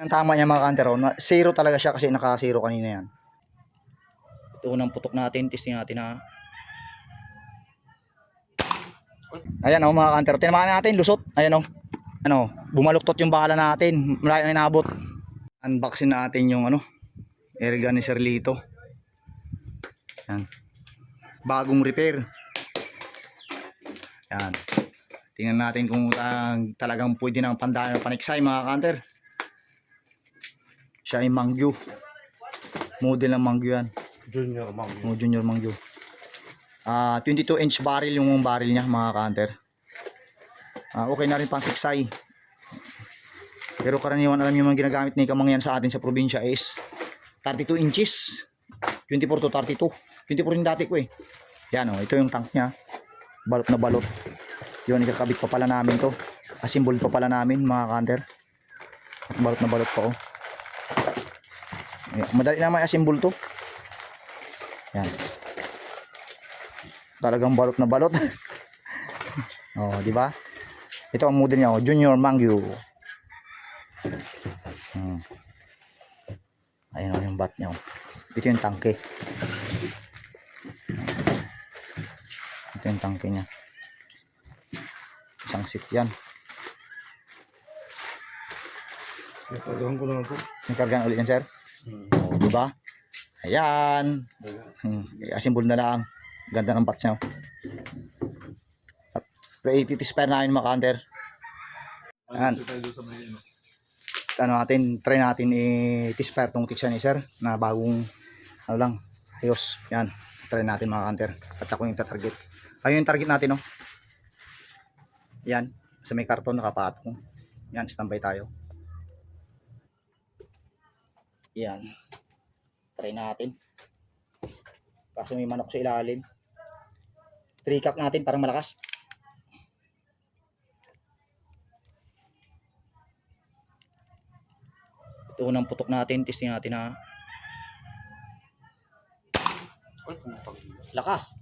Ang tama niya mga ka-hunter, zero talaga siya kasi naka-zero kanina yan. Ito unang putok natin, testing natin ha. Ayan o mga ka-hunter, tinamaan natin, lusot. Ayan o, ano, bumaluktot yung bala natin, malayo na inabot. Unboxing natin yung airgun ni Sirlito. Yan. Bagong repair. Yan. Tingnan natin kung talagang pwede ng pandahan ng paniksay mga ka-hunter. Siya ay Mangyu. Model ng Mangyu yan. Junior Mangyu. Junior Mangyu. 22-inch barrel yung barrel niya mga ka-hunter. Okay na rin pang siksay. Pero karaniwan alam niyo mga ginagamit ni Kamangyan sa atin sa probinsya is 32 inches. 24 to 32. 24 yung dati ko eh. Yan o, ito yung tank niya. Balot na balot. Yun, ikakabit pa pala namin to. Assemble pa pala namin mga ka-hunter. Balot na balot pa o. Madali naman assemble to. Yan. Talagang balot na balot. Oh, di ba? Ito ang model niya, Junior Mangyu. Ayun yung bat niya. Ito yung tangke. Ito yung tangke niya. Isang seat yan. Nakargahan ko lang ito. Nakargahan ulit yan, sir? Oh, di ba? Ayan. I-assemble na lang. Ganda ng bat niya. At i-spare namin mga ka-hunter. Ayan. Try natin i-spare tong tiksa ni sir na bagong lang. Ayos. Yan. Try natin mga ka-hunter. At ako yung tatarget. Ayun yung target natin, oh. Yan. Sa may karton nakapatong. Yan. Standby tayo. Yan. Try natin. Kaso may manok sa ilalim. 3 cup natin para malakas. Ito unang putok natin. Testing natin ha. Lakas.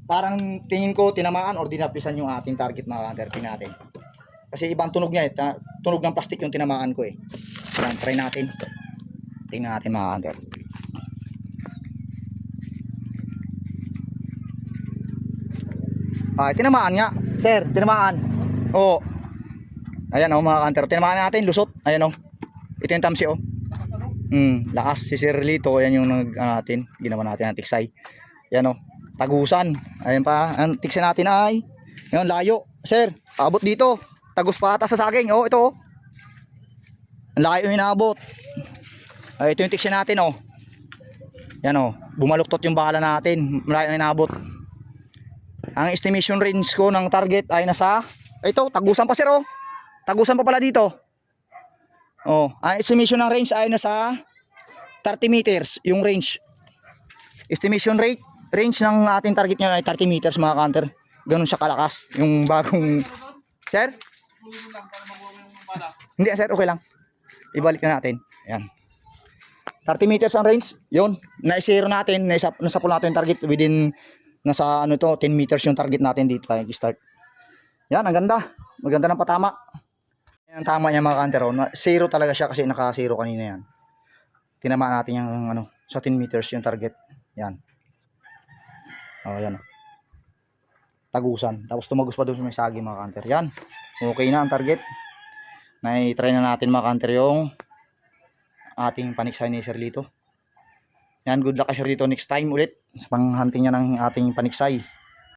Parang tingin ko tinamaan or dinapisan yung ating target mga ka-hunter natin. Kasi ibang tunog niya eh. Tunog ng plastic yung tinamaan ko eh. Yan, try natin. Tingnan natin mga ka-hunter. Tinamaan nga. Sir, tinamaan. Oo. Ayan o mga ka-hunter. Tinamaan natin, lusot. Ayan o. Ito yung tamsi o. Lakas. Si Sir Lito. Ayan yung natin. Ginawa natin ang tiksay. Ayan o. Tagusan. Ayan pa. Ang tiksay natin ay. Ayan, layo. Sir, abot dito. Tagus pa ata sa saging. Oh, ito oh. Ang laki yung inaabot. Ito yung tiksya natin oh. Yan oh. Bumaluktot yung bala natin. Malayo yung inaabot. Ang estimation range ko ng target ay nasa ito, tagusan pa sir oh. Tagusan pa pala dito. Oh, ang estimation ng range ay nasa 30 meters yung range. Estimation range ng ating target niya ay 30 meters mga ka-hunter. Ganun siya kalakas yung bagong sir. Hindi sir, okay lang. Ibalik na natin. Ayan. 30 meters ang range. Yun. Na-zero natin. Nasa pool natin yung target within nasa 10 meters yung target natin dito tayo start. Yan, ang ganda. Maganda ng patama. Yan ang tama niya mga ka-hunter. Zero talaga siya kasi naka-zero kanina yan. Tinamaan natin yung sa 10 meters yung target. Yan. Oh, yan. Tagusan. Tapos tumagos pa doon sa may sagi mga ka-hunter. Yan. Okay na ang target. Na-try na natin mga ka-hunter yung ating paniksay ni Sir Lito. Yan, good luck kay Sir Lito next time ulit sa pang-hunting niya ng ating paniksay.